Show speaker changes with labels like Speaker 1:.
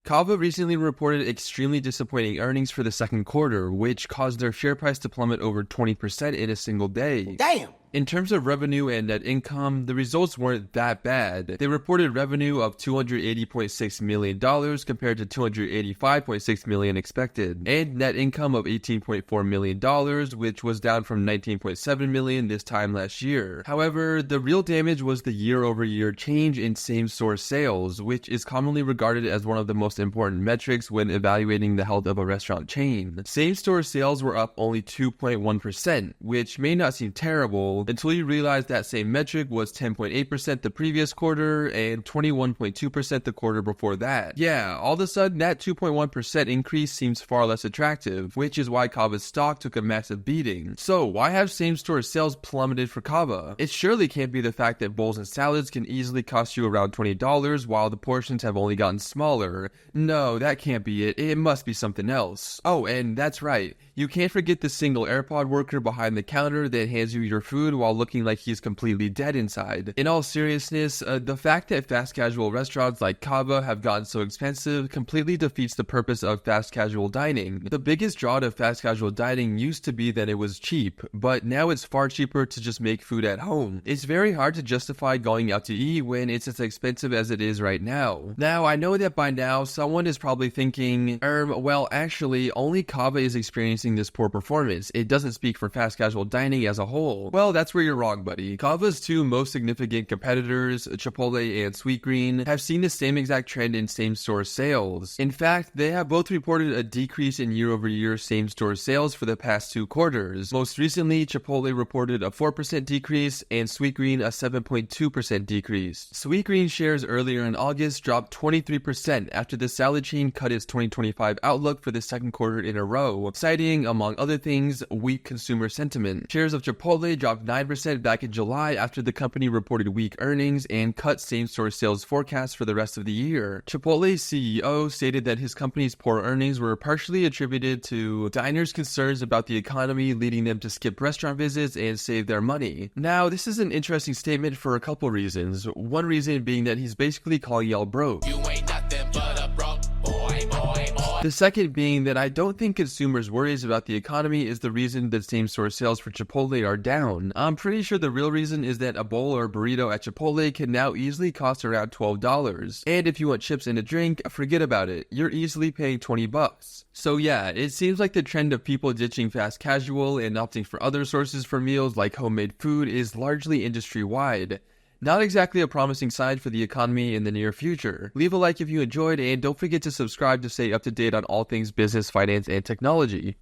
Speaker 1: Kava recently reported extremely disappointing earnings for the second quarter, which caused their share price to plummet over 20% in a single day.
Speaker 2: Damn!
Speaker 1: In terms of revenue and net income, the results weren't that bad. They reported revenue of $280.6 million compared to $285.6 million expected, and net income of $18.4 million, which was down from $19.7 million this time last year. However, the real damage was the year-over-year change in same-store sales, which is commonly regarded as one of the most important metrics when evaluating the health of a restaurant chain. Same-store sales were up only 2.1%, which may not seem terrible, until you realize that same metric was 10.8% the previous quarter and 21.2% the quarter before that. Yeah, all of a sudden that 2.1% increase seems far less attractive, which is why Kava's stock took a massive beating. So why have same-store sales plummeted for Kava? It surely can't be the fact that bowls and salads can easily cost you around $20 while the portions have only gotten smaller. No, that can't be it. It must be something else. Oh, and that's right. You can't forget the single AirPod worker behind the counter that hands you your food while looking like he's completely dead inside. In all seriousness, the fact that fast casual restaurants like Kava have gotten so expensive completely defeats the purpose of fast casual dining. The biggest draw to fast casual dining used to be that it was cheap, but now it's far cheaper to just make food at home. It's very hard to justify going out to eat when it's as expensive as it is right now. Now, I know that by now someone is probably thinking, well, actually, only Kava is experiencing this poor performance. It doesn't speak for fast casual dining as a whole. Well, that's where you're wrong, buddy. Kava's two most significant competitors, Chipotle and Sweetgreen, have seen the same exact trend in same-store sales. In fact, they have both reported a decrease in year-over-year same-store sales for the past 2 quarters. Most recently, Chipotle reported a 4% decrease and Sweetgreen a 7.2% decrease. Sweetgreen shares earlier in August dropped 23% after the salad chain cut its 2025 outlook for the second quarter in a row, citing, among other things, weak consumer sentiment. Shares of Chipotle dropped 9% back in July after the company reported weak earnings and cut same-store sales forecasts for the rest of the year. Chipotle's CEO stated that his company's poor earnings were partially attributed to diners' concerns about the economy leading them to skip restaurant visits and save their money. Now, this is an interesting statement for a couple reasons. One reason being that he's basically calling y'all broke.
Speaker 2: You ain't nothing but a broke boy, boy, boy.
Speaker 1: The second being that I don't think consumers' worries about the economy is the reason that same-store sales for Chipotle are down. I'm pretty sure the real reason is that a bowl or burrito at Chipotle can now easily cost around $12. And if you want chips and a drink, forget about it. You're easily paying $20. So yeah, it seems like the trend of people ditching fast casual and opting for other sources for meals like homemade food is largely industry-wide. Not exactly a promising sign for the economy in the near future. Leave a like if you enjoyed, and don't forget to subscribe to stay up to date on all things business, finance, and technology.